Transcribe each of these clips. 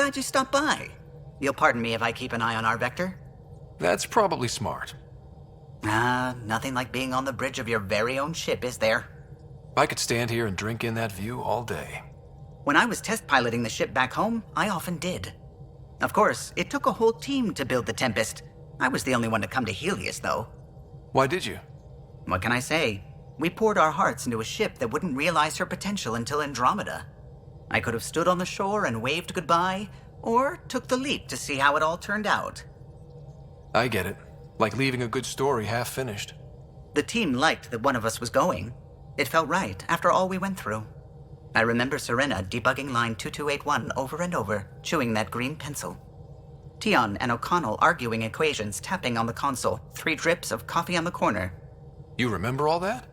glad you stopped by. You'll pardon me if I keep an eye on our vector? That's probably smart. Nothing like being on the bridge of your very own ship, is there? I could stand here and drink in that view all day. When I was test piloting the ship back home, I often did. Of course, it took a whole team to build the Tempest. I was the only one to come to Helios, though. Why did you? What can I say? We poured our hearts into a ship that wouldn't realize her potential until Andromeda. I could have stood on the shore and waved goodbye, or took the leap to see how it all turned out. I get it. Like leaving a good story half-finished. The team liked that one of us was going. It felt right after all we went through. I remember Serena debugging line 2281 over and over, chewing that green pencil. Tion and O'Connell arguing equations, tapping on the console, 3 drips of coffee on the corner. You remember all that?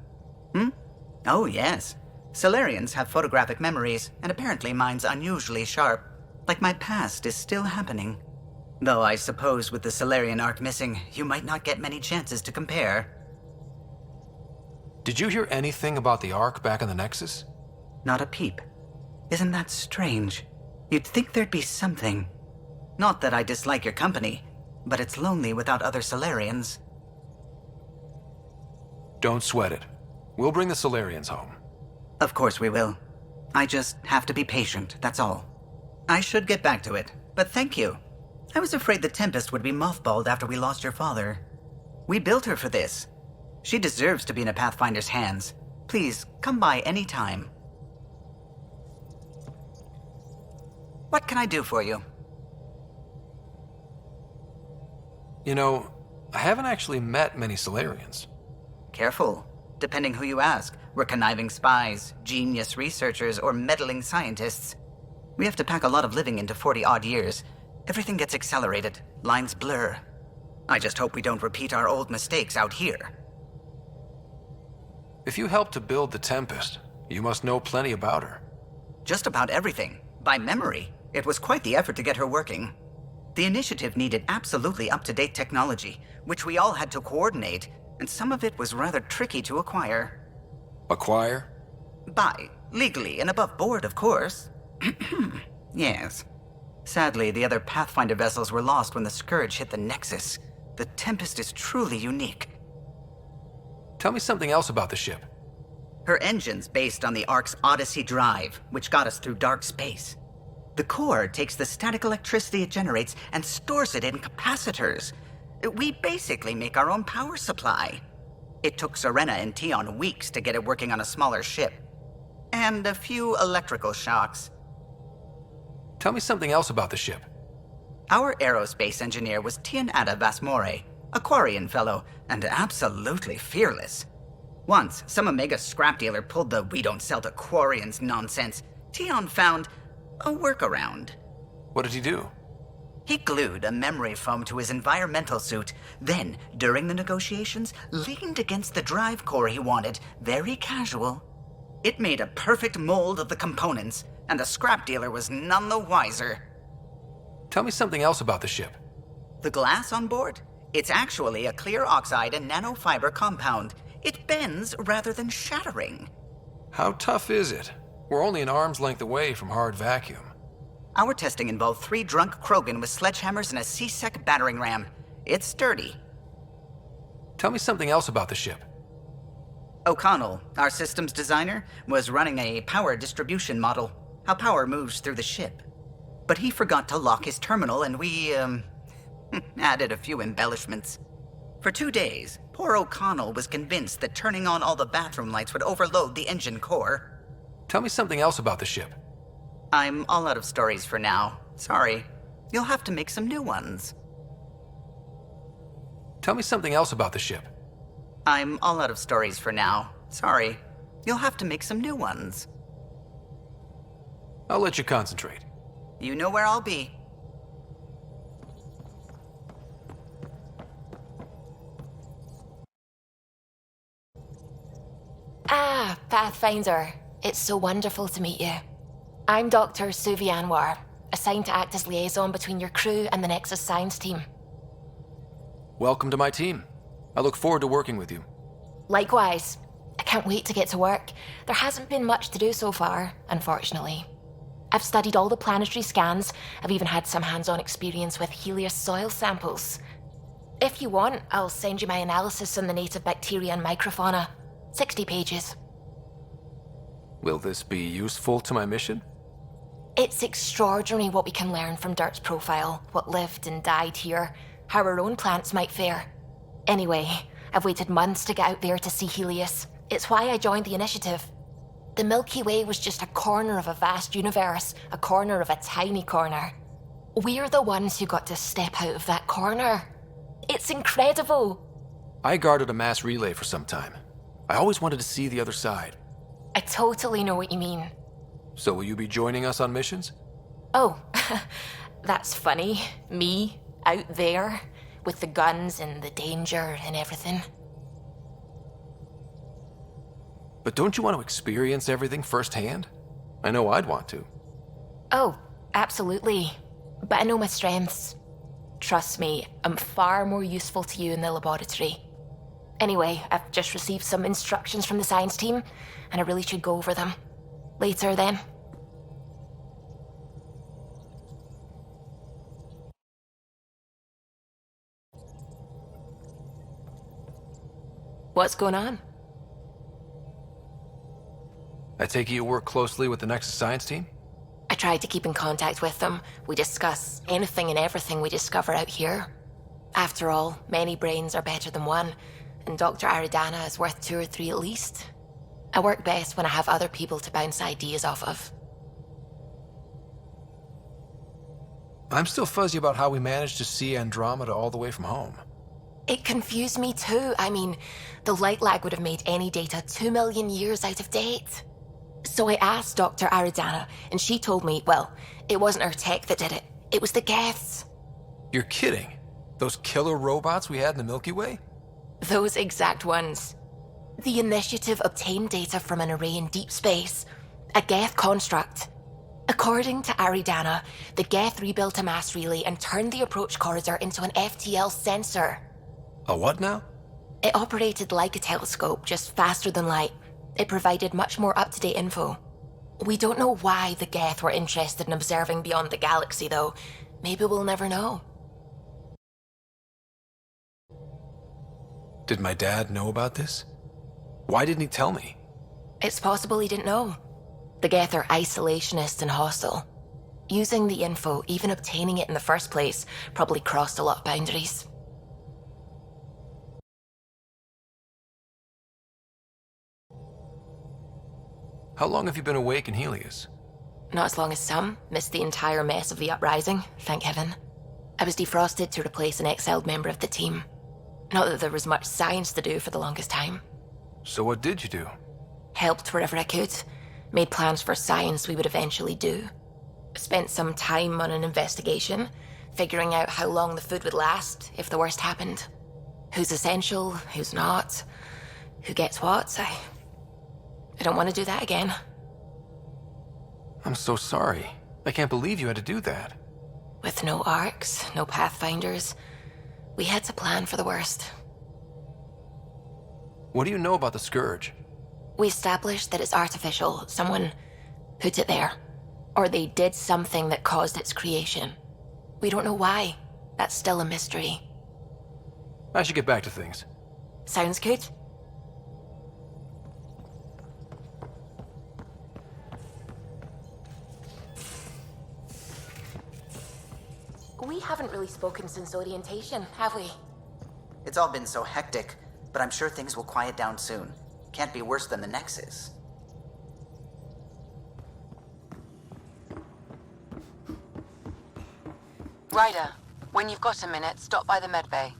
Oh, yes. Solarians have photographic memories, and apparently mine's unusually sharp. Like my past is still happening. Though I suppose with the Solarian arc missing, you might not get many chances to compare. Did you hear anything about the Ark back in the Nexus? Not a peep. Isn't that strange? You'd think there'd be something. Not that I dislike your company, but it's lonely without other Solarians. Don't sweat it. We'll bring the Solarians home. Of course we will. I just have to be patient, that's all. I should get back to it, but thank you. I was afraid the Tempest would be mothballed after we lost your father. We built her for this. She deserves to be in a Pathfinder's hands. Please, come by any time. What can I do for you? You know, I haven't actually met many Solarians. Careful. Depending who you ask, we're conniving spies, genius researchers, or meddling scientists. We have to pack a lot of living into 40-odd years. Everything gets accelerated. Lines blur. I just hope we don't repeat our old mistakes out here. If you helped to build the Tempest, you must know plenty about her. Just about everything. By memory. It was quite the effort to get her working. The initiative needed absolutely up-to-date technology, which we all had to coordinate, and some of it was rather tricky to acquire. Acquire? Buy. Legally and above board, of course. Yes. Sadly, the other Pathfinder vessels were lost when the Scourge hit the Nexus. The Tempest is truly unique. Tell me something else about the ship. Her engine's based on the Ark's Odyssey drive, which got us through dark space. The core takes the static electricity it generates and stores it in capacitors. We basically make our own power supply. It took Serena and Tion weeks to get it working on a smaller ship. And a few electrical shocks. Tell me something else about the ship. Our aerospace engineer was Tianada Vasmore, a Quarian fellow, and absolutely fearless. Once, some Omega scrap dealer pulled the "we don't sell to Quarians" nonsense. Tion found a workaround. What did he do? He glued a memory foam to his environmental suit, then, during the negotiations, leaned against the drive core he wanted, very casual. It made a perfect mold of the components, and the scrap dealer was none the wiser. Tell me something else about the ship. The glass on board? It's actually a clear oxide and nanofiber compound. It bends rather than shattering. How tough is it? We're only an arm's length away from hard vacuum. Our testing involved 3 drunk Krogan with sledgehammers and a C-Sec battering ram. It's sturdy. Tell me something else about the ship. O'Connell, our systems designer, was running a power distribution model, how power moves through the ship. But he forgot to lock his terminal and we, added a few embellishments. For 2 days, poor O'Connell was convinced that turning on all the bathroom lights would overload the engine core. Tell me something else about the ship. I'm all out of stories for now. Sorry. You'll have to make some new ones. Tell me something else about the ship. I'm all out of stories for now. Sorry. You'll have to make some new ones. I'll let you concentrate. You know where I'll be. Ah, Pathfinder. It's so wonderful to meet you. I'm Dr. Suvi Anwar, assigned to act as liaison between your crew and the Nexus science team. Welcome to my team. I look forward to working with you. Likewise. I can't wait to get to work. There hasn't been much to do so far, unfortunately. I've studied all the planetary scans. I've even had some hands-on experience with Helios soil samples. If you want, I'll send you my analysis on the native bacteria and microfauna. 60 pages. Will this be useful to my mission? It's extraordinary what we can learn from Dirt's profile, what lived and died here, how our own plants might fare. Anyway, I've waited months to get out there to see Helios. It's why I joined the initiative. The Milky Way was just a corner of a vast universe, a corner of a tiny corner. We're the ones who got to step out of that corner. It's incredible. I guarded a mass relay for some time. I always wanted to see the other side. I totally know what you mean. So will you be joining us on missions? Oh, that's funny. Me, out there, with the guns and the danger and everything. But don't you want to experience everything firsthand? I know I'd want to. Oh, absolutely. But I know my strengths. Trust me, I'm far more useful to you in the laboratory. Anyway, I've just received some instructions from the science team, and I really should go over them. Later, then. What's going on? I take it you work closely with the Nexus science team? I tried to keep in contact with them. We discuss anything and everything we discover out here. After all, many brains are better than one, and Dr. Aridana is worth 2 or 3 at least. I work best when I have other people to bounce ideas off of. I'm still fuzzy about how we managed to see Andromeda all the way from home. It confused me too. I mean, the light lag would have made any data 2 million years out of date. So I asked Dr. Aridana, and she told me, well, it wasn't her tech that did it. It was the Geths. You're kidding? Those killer robots we had in the Milky Way? Those exact ones. The initiative obtained data from an array in deep space, a Geth construct. According to Aridana, the Geth rebuilt a mass relay and turned the approach corridor into an FTL sensor. A what now? It operated like a telescope, just faster than light. It provided much more up-to-date info. We don't know why the Geth were interested in observing beyond the galaxy, though. Maybe we'll never know. Did my dad know about this? Why didn't he tell me? It's possible he didn't know. The Geth are isolationist and hostile. Using the info, even obtaining it in the first place, probably crossed a lot of boundaries. How long have you been awake in Helios? Not as long as some. Missed the entire mess of the uprising, thank heaven. I was defrosted to replace an exiled member of the team. Not that there was much science to do for the longest time. So what did you do? Helped wherever I could. Made plans for science we would eventually do. Spent some time on an investigation, figuring out how long the food would last if the worst happened. Who's essential, who's not, who gets what. I don't want to do that again. I'm so sorry. I can't believe you had to do that. With no arcs, no pathfinders, we had to plan for the worst. What do you know about the Scourge? We established that it's artificial. Someone put it there. Or they did something that caused its creation. We don't know why. That's still a mystery. I should get back to things. Sounds good. We haven't really spoken since orientation, have we? It's all been so hectic, but I'm sure things will quiet down soon. Can't be worse than the Nexus. Ryder, when you've got a minute, stop by the medbay.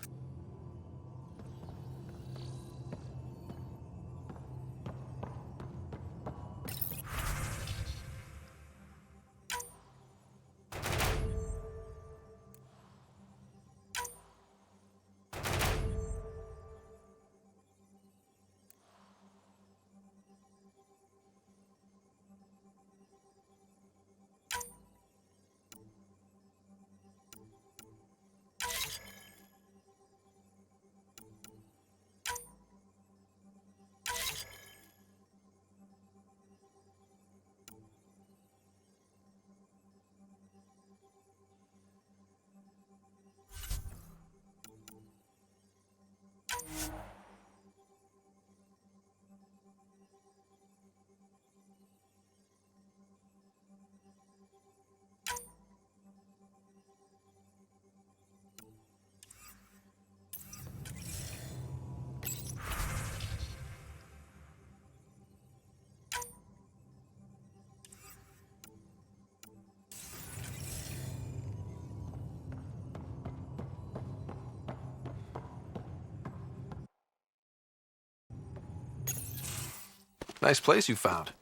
Nice place you found.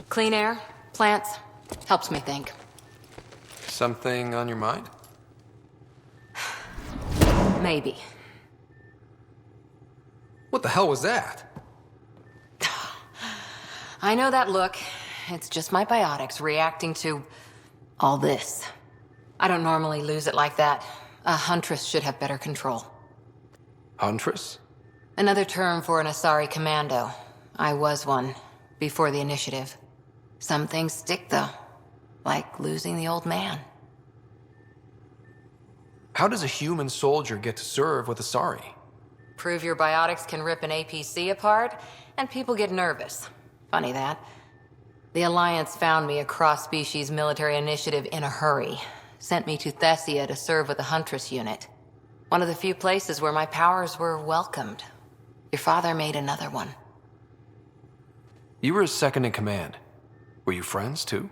Clean air, plants, helps me think. Something on your mind? Maybe. What the hell was that? I know that look. It's just my biotics reacting to all this. I don't normally lose it like that. A huntress should have better control. Huntress? Another term for an Asari commando. I was one, before the initiative. Some things stick, though. Like losing the old man. How does a human soldier get to serve with Asari? Prove your biotics can rip an APC apart, and people get nervous. Funny that. The Alliance found me a cross-species military initiative in a hurry. Sent me to Thessia to serve with a Huntress unit. One of the few places where my powers were welcomed. Your father made another one. You were his second in command. Were you friends, too?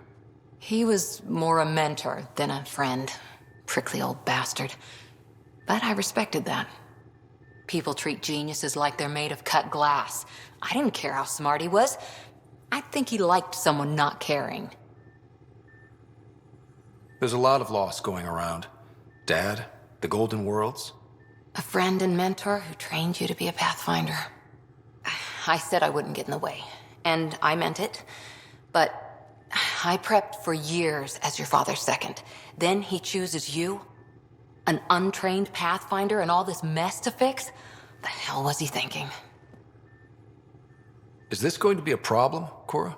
He was more a mentor than a friend. Prickly old bastard. But I respected that. People treat geniuses like they're made of cut glass. I didn't care how smart he was. I think he liked someone not caring. There's a lot of loss going around. Dad, the Golden Worlds. A friend and mentor who trained you to be a pathfinder. I said I wouldn't get in the way, and I meant it. But I prepped for years as your father's second. Then he chooses you? An untrained pathfinder and all this mess to fix? The hell was he thinking? Is this going to be a problem, Cora?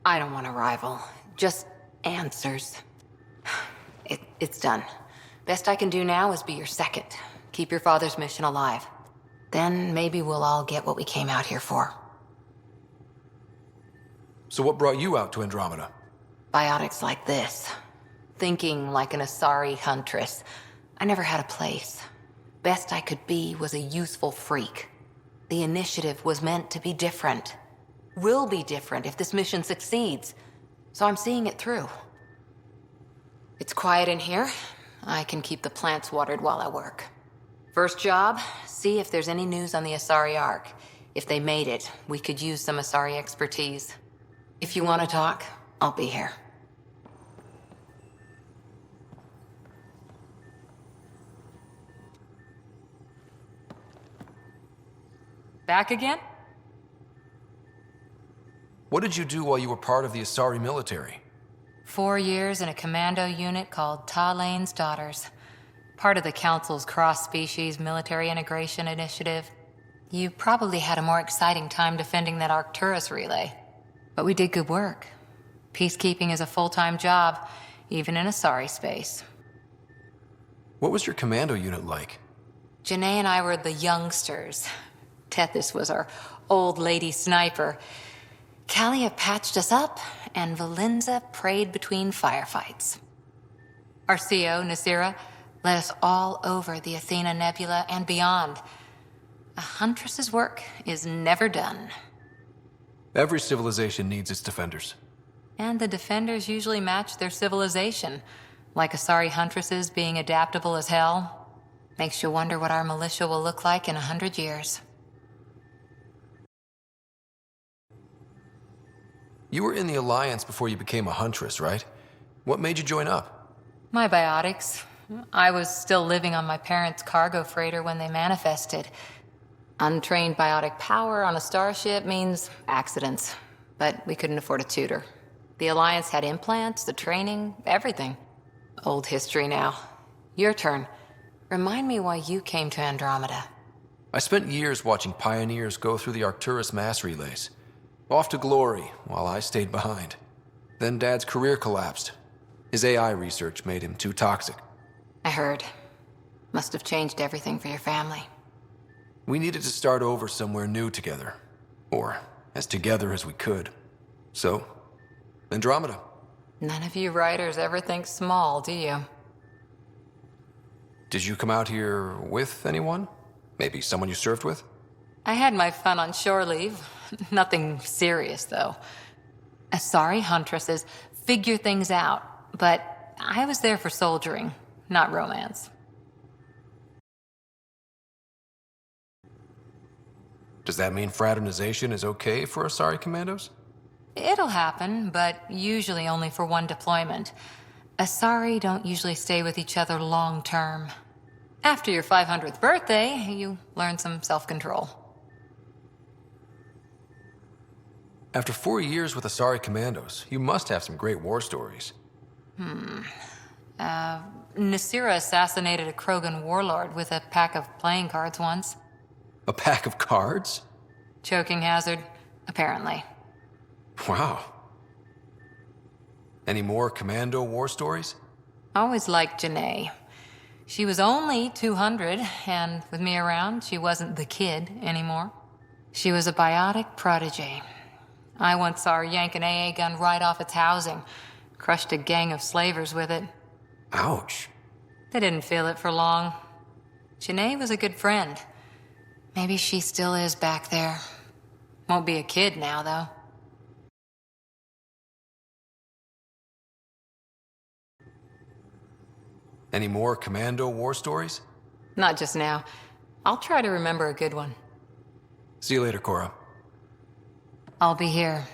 I don't want a rival. Just answers. It's done. Best I can do now is be your second. Keep your father's mission alive. Then maybe we'll all get what we came out here for. So what brought you out to Andromeda? Biotics like this. Thinking like an Asari huntress. I never had a place. Best I could be was a useful freak. The initiative was meant to be different. Will be different if this mission succeeds. So I'm seeing it through. It's quiet in here. I can keep the plants watered while I work. First job, see if there's any news on the Asari Ark. If they made it, we could use some Asari expertise. If you want to talk, I'll be here. Back again? What did you do while you were part of the Asari military? 4 years in a commando unit called Talane's Daughters. Part of the Council's cross-species military integration initiative. You probably had a more exciting time defending that Arcturus relay. But we did good work. Peacekeeping is a full-time job, even in Asari space. What was your commando unit like? Janae and I were the youngsters. Tethys was our old lady sniper. Callia patched us up, and Valenza prayed between firefights. Our CO, Nasira, led us all over the Athena Nebula and beyond. A huntress's work is never done. Every civilization needs its defenders. And the defenders usually match their civilization, like Asari huntresses being adaptable as hell. Makes you wonder what our militia will look like in 100 years. You were in the Alliance before you became a huntress, right? What made you join up? My biotics. I was still living on my parents' cargo freighter when they manifested. Untrained biotic power on a starship means accidents, but we couldn't afford a tutor. The Alliance had implants, the training, everything. Old history now. Your turn. Remind me why you came to Andromeda. I spent years watching pioneers go through the Arcturus mass relays. Off to glory, while I stayed behind. Then Dad's career collapsed. His AI research made him too toxic. I heard. Must have changed everything for your family. We needed to start over somewhere new together. Or as together as we could. So, Andromeda. None of you writers ever think small, do you? Did you come out here with anyone? Maybe someone you served with? I had my fun on shore leave. Nothing serious, though. Asari huntresses figure things out, but I was there for soldiering, not romance. Does that mean fraternization is okay for Asari commandos? It'll happen, but usually only for one deployment. Asari don't usually stay with each other long term. After your 500th birthday, you learn some self-control. After 4 years with Asari commandos, you must have some great war stories. Nasira assassinated a Krogan warlord with a pack of playing cards once. A pack of cards? Choking hazard, apparently. Wow. Any more commando war stories? Always liked Janae. She was only 200, and with me around, she wasn't the kid anymore. She was a biotic prodigy. I once saw her yank an AA gun right off its housing, crushed a gang of slavers with it. Ouch. They didn't feel it for long. Janae was a good friend. Maybe she still is back there. Won't be a kid now, though. Any more commando war stories? Not just now. I'll try to remember a good one. See you later, Cora. I'll be here.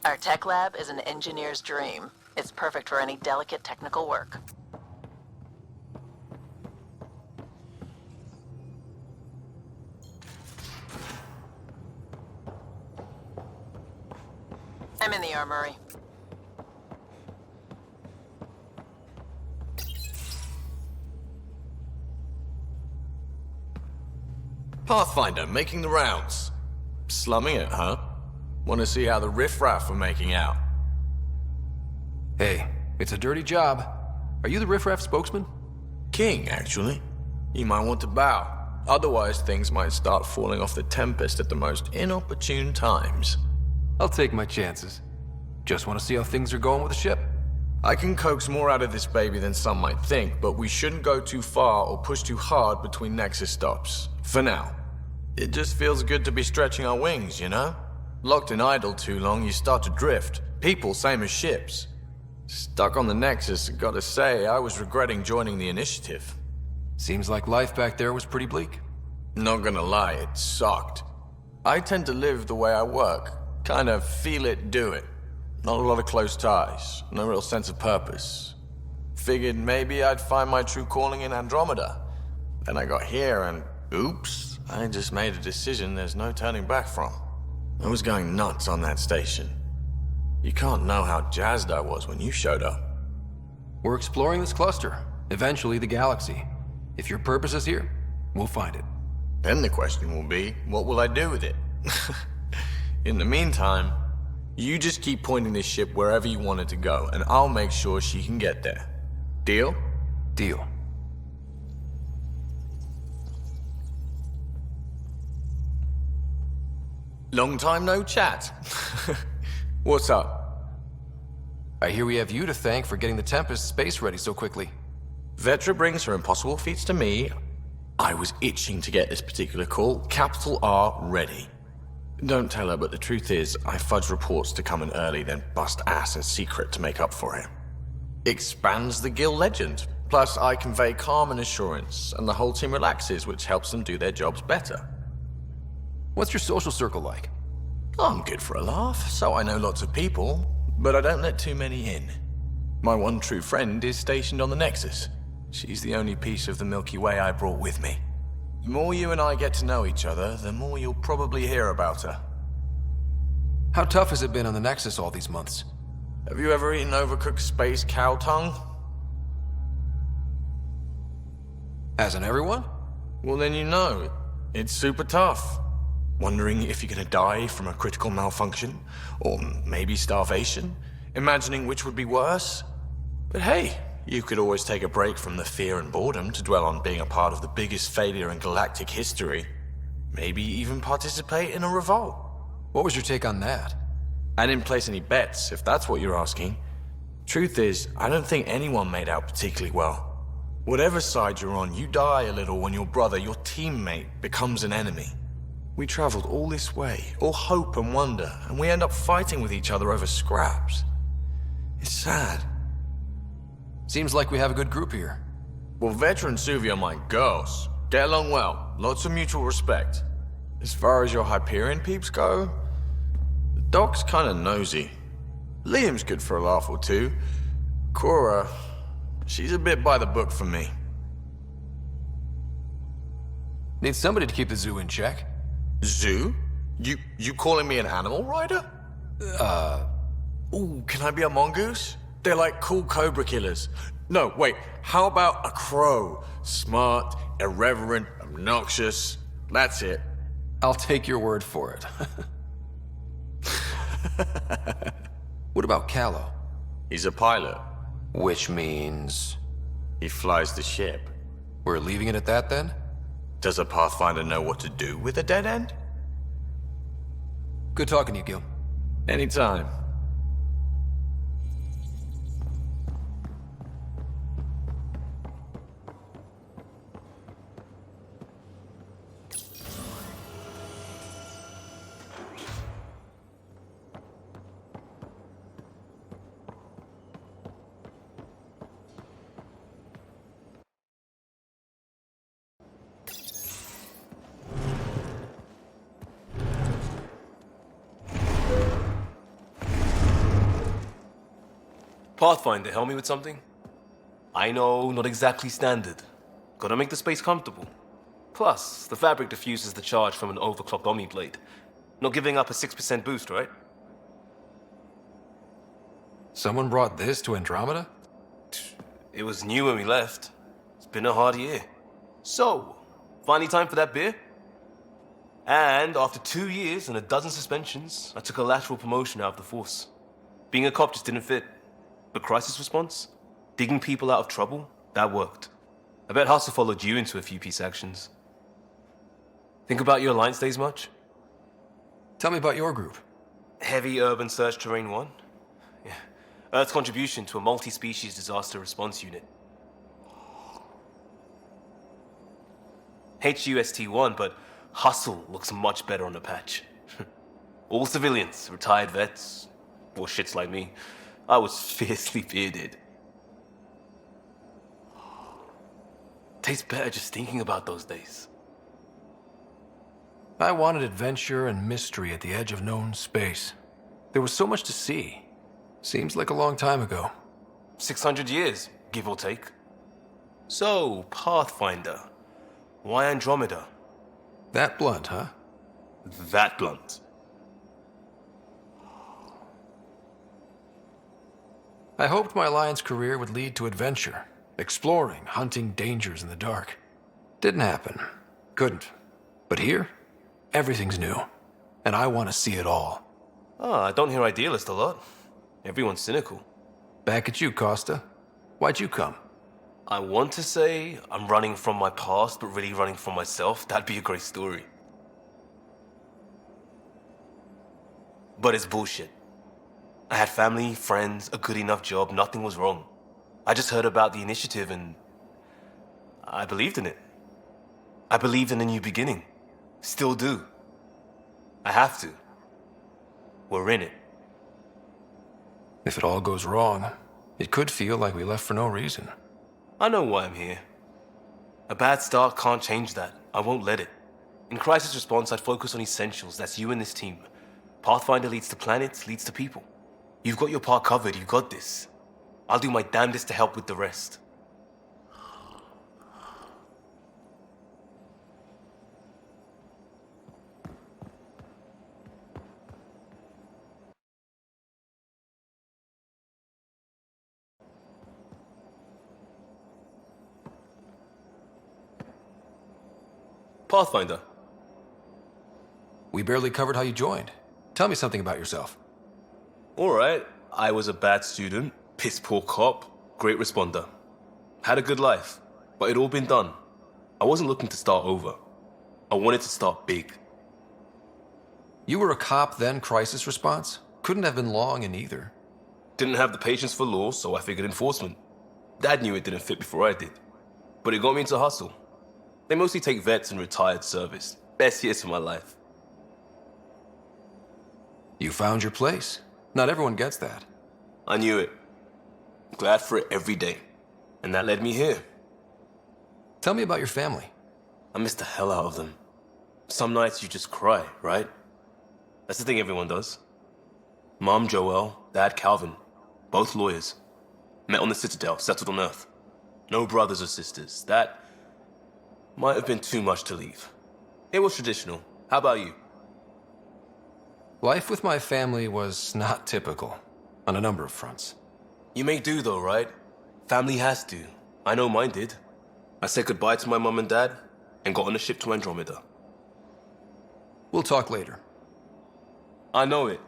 Our tech lab is an engineer's dream. It's perfect for any delicate technical work. I'm in the armory. Pathfinder, making the rounds. Slumming it, huh? Want to see how the riffraff are making out? Hey, it's a dirty job. Are you the riffraff spokesman? King, actually. You might want to bow. Otherwise, things might start falling off the Tempest at the most inopportune times. I'll take my chances. Just want to see how things are going with the ship. I can coax more out of this baby than some might think, but we shouldn't go too far or push too hard between Nexus stops. For now. It just feels good to be stretching our wings, you know? Locked and idle too long, you start to drift. People, same as ships. Stuck on the Nexus, gotta say, I was regretting joining the initiative. Seems like life back there was pretty bleak. Not gonna lie, it sucked. I tend to live the way I work. Kind of feel it, do it. Not a lot of close ties, no real sense of purpose. Figured maybe I'd find my true calling in Andromeda. Then I got here and, oops, I just made a decision there's no turning back from. I was going nuts on that station. You can't know how jazzed I was when you showed up. We're exploring this cluster, eventually the galaxy. If your purpose is here, we'll find it. Then the question will be, what will I do with it? In the meantime, you just keep pointing this ship wherever you want it to go, and I'll make sure she can get there. Deal? Deal. Long time no chat. What's up? I hear we have you to thank for getting the Tempest space ready so quickly. Vetra brings her impossible feats to me. I was itching to get this particular call. Capital R ready. Don't tell her, but the truth is, I fudge reports to come in early, then bust ass in secret to make up for it. Expands the guild legend. Plus, I convey calm and assurance, and the whole team relaxes, which helps them do their jobs better. What's your social circle like? I'm good for a laugh, so I know lots of people, but I don't let too many in. My one true friend is stationed on the Nexus. She's the only piece of the Milky Way I brought with me. The more you and I get to know each other, the more you'll probably hear about her. How tough has it been on the Nexus all these months? Have you ever eaten overcooked space cow tongue? Hasn't everyone? Well, then you know. It's super tough. Wondering if you're gonna die from a critical malfunction? Or maybe starvation? Imagining which would be worse? But hey, you could always take a break from the fear and boredom to dwell on being a part of the biggest failure in galactic history. Maybe even participate in a revolt. What was your take on that? I didn't place any bets, if that's what you're asking. Truth is, I don't think anyone made out particularly well. Whatever side you're on, you die a little when your brother, your teammate, becomes an enemy. We traveled all this way, all hope and wonder, and we end up fighting with each other over scraps. It's sad. Seems like we have a good group here. Well, veteran Suvi are my girls. Get along well, lots of mutual respect. As far as your Hyperion peeps go, the doc's kinda nosy. Liam's good for a laugh or two. Cora, she's a bit by the book for me. Need somebody to keep the zoo in check. Zoo? You calling me an animal rider? Ooh, can I be a mongoose? They're like cool cobra killers. No, wait, how about a crow? Smart, irreverent, obnoxious. That's it. I'll take your word for it. What about Kallo? He's a pilot. Which means... He flies the ship. we're leaving it at that then? Does a Pathfinder know what to do with a dead end? Good talking to you, Gil. Anytime. Pathfinder, help me with something? I know, not exactly standard. Gotta make the space comfortable. Plus, the fabric diffuses the charge from an overclocked Omniblade. Not giving up a 6% boost, right? Someone brought this to Andromeda? It was new when we left. It's been a hard year. So, finally time for that beer? And after 2 years and a dozen suspensions, I took a lateral promotion out of the force. Being a cop just didn't fit. But crisis response? Digging people out of trouble? That worked. I bet Hustle followed you into a few peace actions. Think about your Alliance days much? Tell me about your group. Heavy Urban Search Terrain 1? Yeah. Earth's contribution to a multi-species disaster response unit. HUST-1, but Hustle looks much better on the patch. All civilians, retired vets, or shits like me. I was fiercely bearded. Tastes better just thinking about those days. I wanted adventure and mystery at the edge of known space. There was so much to see. Seems like a long time ago. 600 years, give or take. So, Pathfinder. Why Andromeda? That blunt, huh? That blunt. I hoped my Alliance career would lead to adventure, exploring, hunting dangers in the dark. Didn't happen. Couldn't. But here, everything's new. And I want to see it all. I don't hear idealist a lot. Everyone's cynical. Back at you, Costa. Why'd you come? I want to say I'm running from my past, but really running from myself. That'd be a great story. But it's bullshit. I had family, friends, a good enough job, nothing was wrong. I just heard about the initiative and I believed in it. I believed in a new beginning. Still do. I have to. We're in it. If it all goes wrong, it could feel like we left for no reason. I know why I'm here. A bad start can't change that. I won't let it. In crisis response, I'd focus on essentials. That's you and this team. Pathfinder leads to planets, leads to people. You've got your part covered, you got this. I'll do my damnedest to help with the rest. Pathfinder. We barely covered how you joined. Tell me something about yourself. Alright, I was a bad student, piss poor cop, great responder. Had a good life, but it'd all been done. I wasn't looking to start over. I wanted to start big. You were a cop, then crisis response? Couldn't have been long in either. Didn't have the patience for law, so I figured enforcement. Dad knew it didn't fit before I did. But it got me into Hustle. They mostly take vets and retired service. Best years of my life. You found your place. Not everyone gets that. I knew it. Glad for it every day. And that led me here. Tell me about your family. I miss the hell out of them. Some nights you just cry, right? That's the thing everyone does. Mom Joelle, Dad Calvin, both lawyers. Met on the Citadel, settled on Earth. No brothers or sisters. That might have been too much to leave. It was traditional. How about you? Life with my family was not typical, on a number of fronts. You may do though, right? Family has to. I know mine did. I said goodbye to my mom and dad, and got on a ship to Andromeda. We'll talk later. I know it.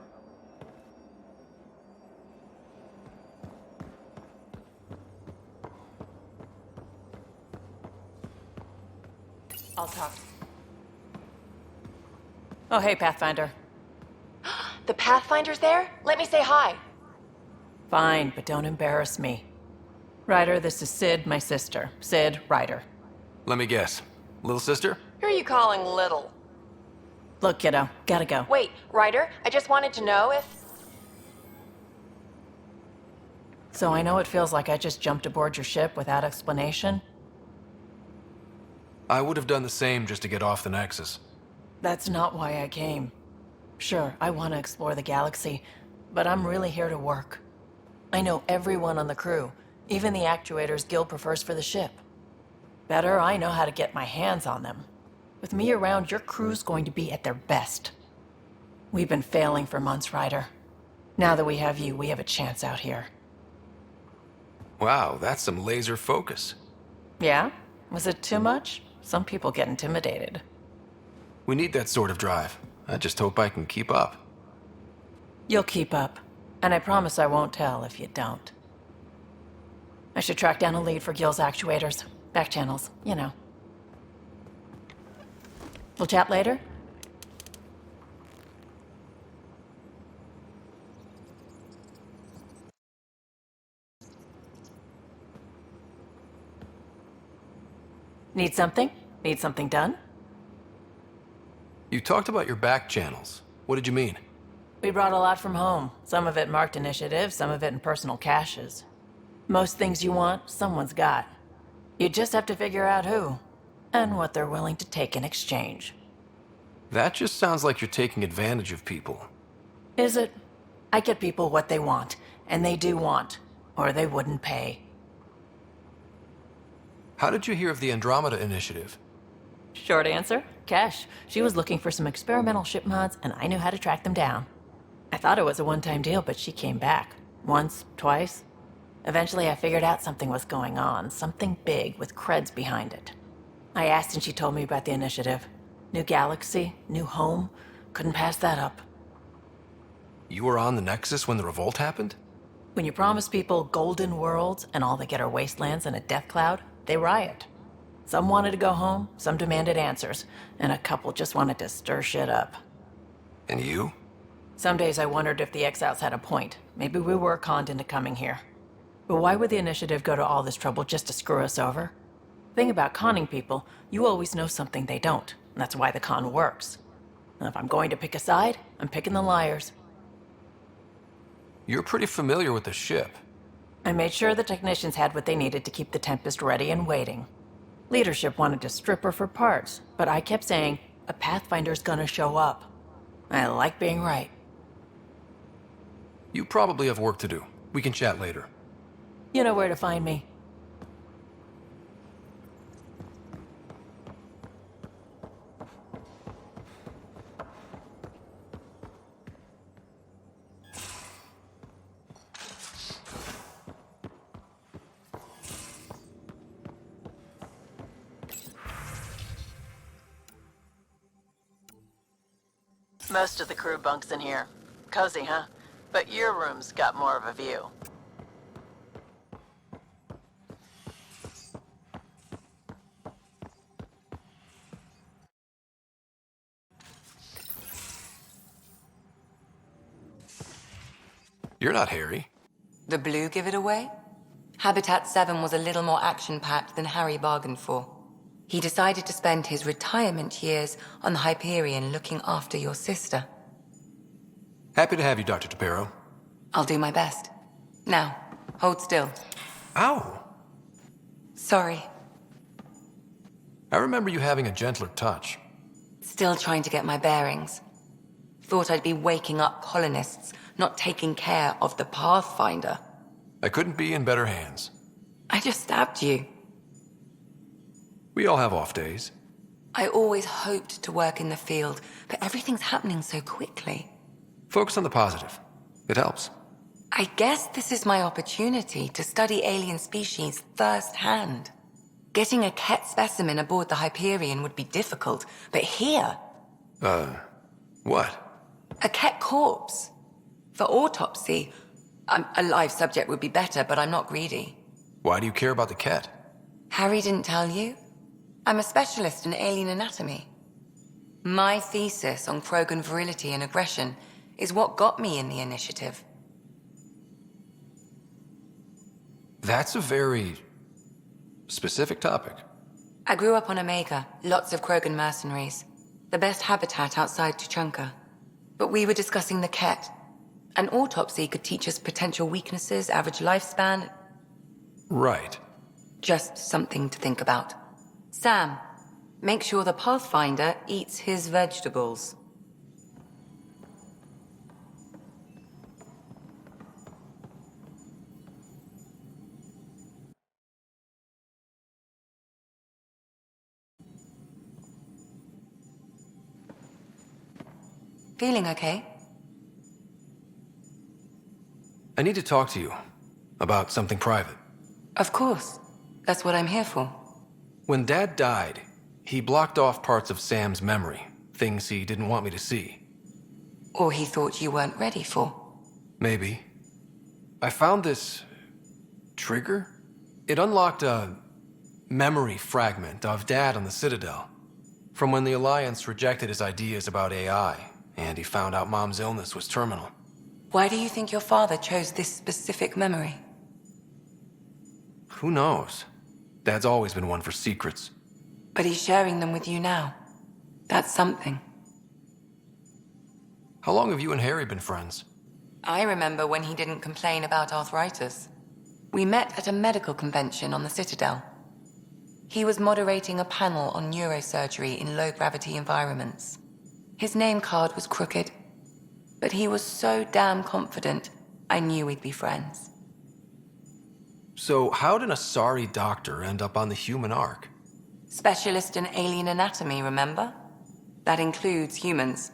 I'll talk. Oh, hey, Pathfinder. The Pathfinder's there? Let me say hi. Fine, but don't embarrass me. Ryder, this is Sid, my sister. Sid Ryder. Let me guess. Little sister? Who are you calling little? Look, kiddo, gotta go. Wait, Ryder, I just wanted to know if... So I know it feels like I just jumped aboard your ship without explanation. I would have done the same just to get off the Nexus. That's not why I came. Sure, I want to explore the galaxy, but I'm really here to work. I know everyone on the crew, even the actuators Gil prefers for the ship. Better, I know how to get my hands on them. With me around, your crew's going to be at their best. We've been failing for months, Ryder. Now that we have you, we have a chance out here. Wow, that's some laser focus. Yeah? Was it too much? Some people get intimidated. We need that sort of drive. I just hope I can keep up. You'll keep up. And I promise I won't tell if you don't. I should track down a lead for Gil's actuators. Back channels, you know. We'll chat later? Need something? Need something done? You talked about your back channels. What did you mean? We brought a lot from home. Some of it marked initiative, some of it in personal caches. Most things you want, someone's got. You just have to figure out who, and what they're willing to take in exchange. That just sounds like you're taking advantage of people. Is it? I get people what they want, and they do want, or they wouldn't pay. How did you hear of the Andromeda initiative? Short answer, Cash. She was looking for some experimental ship mods, and I knew how to track them down. I thought it was a one-time deal, but she came back. Once, twice. Eventually I figured out something was going on, something big with creds behind it. I asked and she told me about the initiative. New galaxy, new home. Couldn't pass that up. You were on the Nexus when the revolt happened? When you promise people golden worlds and all they get are wastelands and a death cloud, they riot. Some wanted to go home, some demanded answers, and a couple just wanted to stir shit up. And you? Some days I wondered if the exiles had a point. Maybe we were conned into coming here. But why would the initiative go to all this trouble just to screw us over? Thing about conning people, you always know something they don't. And that's why the con works. And if I'm going to pick a side, I'm picking the liars. You're pretty familiar with the ship. I made sure the technicians had what they needed to keep the Tempest ready and waiting. Leadership wanted to strip her for parts, but I kept saying, a Pathfinder's gonna show up. I like being right. You probably have work to do. We can chat later. You know where to find me. Most of the crew bunks in here. Cozy, huh? But your room's got more of a view. You're not Harry. The blue give it away? Habitat 7 was a little more action-packed than Harry bargained for. He decided to spend his retirement years on the Hyperion looking after your sister. Happy to have you, Dr. DePero. I'll do my best. Now, hold still. Ow! Sorry. I remember you having a gentler touch. Still trying to get my bearings. Thought I'd be waking up colonists, not taking care of the Pathfinder. I couldn't be in better hands. I just stabbed you. We all have off days. I always hoped to work in the field, but everything's happening so quickly. Focus on the positive. It helps. I guess this is my opportunity to study alien species firsthand. Getting a Ket specimen aboard the Hyperion would be difficult, but here... What? A Ket corpse. For autopsy, a live subject would be better, but I'm not greedy. Why do you care about the cat? Harry didn't tell you? I'm a specialist in alien anatomy. My thesis on Krogan virility and aggression is what got me in the initiative. That's a very specific topic. I grew up on Omega, lots of Krogan mercenaries. The best habitat outside Tuchanka. But we were discussing the Ket. An autopsy could teach us potential weaknesses, average lifespan. Right. Just something to think about. Sam, make sure the Pathfinder eats his vegetables. Feeling okay? I need to talk to you about something private. Of course. That's what I'm here for. When Dad died, he blocked off parts of Sam's memory, things he didn't want me to see. Or he thought you weren't ready for. Maybe. I found this trigger. It unlocked a memory fragment of Dad on the Citadel, from when the Alliance rejected his ideas about AI, and he found out Mom's illness was terminal. Why do you think your father chose this specific memory? Who knows? Dad's always been one for secrets. But he's sharing them with you now. That's something. How long have you and Harry been friends? I remember when he didn't complain about arthritis. We met at a medical convention on the Citadel. He was moderating a panel on neurosurgery in low-gravity environments. His name card was crooked, but he was so damn confident, I knew we'd be friends. So how did a sorry doctor end up on the human Ark? Specialist in alien anatomy, remember? That includes humans.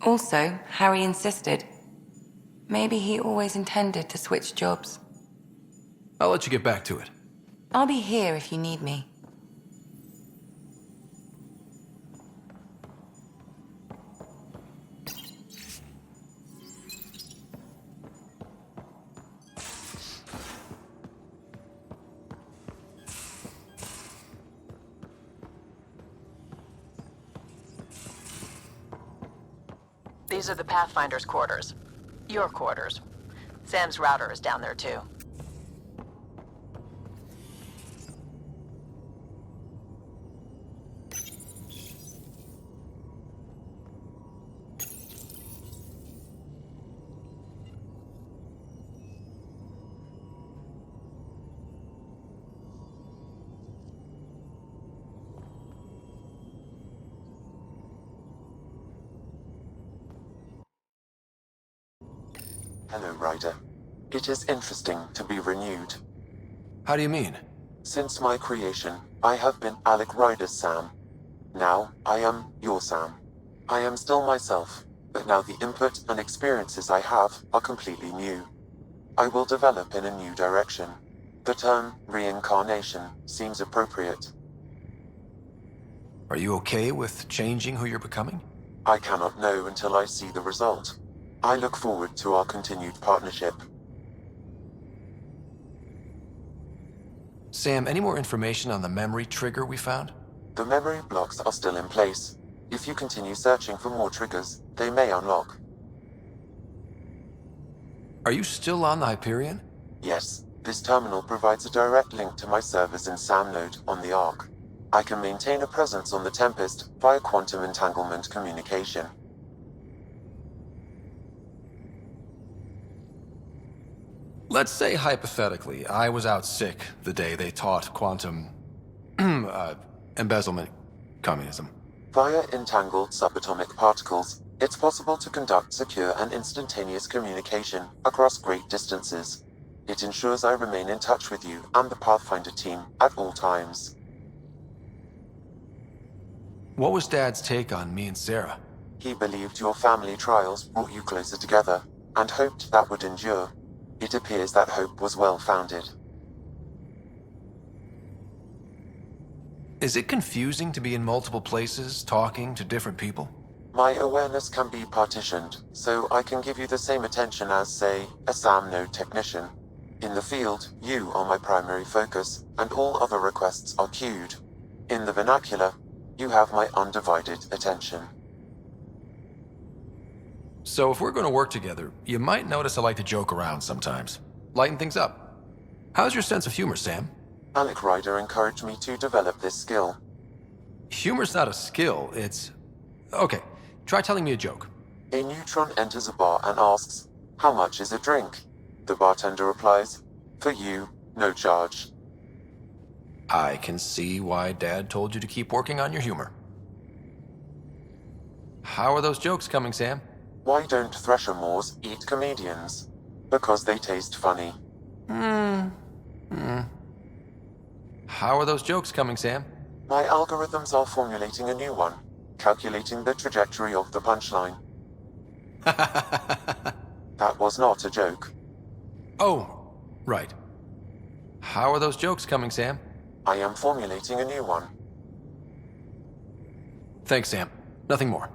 Also, Harry insisted. Maybe he always intended to switch jobs. I'll let you get back to it. I'll be here if you need me. These are the Pathfinder's quarters. Your quarters. Sam's router is down there too. Hello, Ryder. It is interesting to be renewed. How do you mean? Since my creation, I have been Alec Ryder's Sam. Now, I am your Sam. I am still myself, but now the input and experiences I have are completely new. I will develop in a new direction. The term reincarnation seems appropriate. Are you okay with changing who you're becoming? I cannot know until I see the result. I look forward to our continued partnership. Sam, any more information on the memory trigger we found? The memory blocks are still in place. If you continue searching for more triggers, they may unlock. Are you still on the Hyperion? Yes, this terminal provides a direct link to my servers in SAM node on the Ark. I can maintain a presence on the Tempest via quantum entanglement communication. Let's say, hypothetically, I was out sick the day they taught quantum... embezzlement communism. Via entangled subatomic particles, it's possible to conduct secure and instantaneous communication across great distances. It ensures I remain in touch with you and the Pathfinder team at all times. What was Dad's take on me and Sarah? He believed your family trials brought you closer together, and hoped that would endure. It appears that hope was well-founded. Is it confusing to be in multiple places, talking to different people? My awareness can be partitioned, so I can give you the same attention as, say, a SAM node technician. In the field, you are my primary focus, and all other requests are queued. In the vernacular, you have my undivided attention. So if we're going to work together, you might notice I like to joke around sometimes. Lighten things up. How's your sense of humor, Sam? Alec Ryder encouraged me to develop this skill. Humor's not a skill, it's... Okay, try telling me a joke. A neutron enters a bar and asks, "How much is a drink?" The bartender replies, "For you, no charge." I can see why Dad told you to keep working on your humor. How are those jokes coming, Sam? Why don't Thresher Moors eat comedians? Because they taste funny. How are those jokes coming, Sam? My algorithms are formulating a new one, calculating the trajectory of the punchline. That was not a joke. Oh, right. How are those jokes coming, Sam? I am formulating a new one. Thanks, Sam. Nothing more.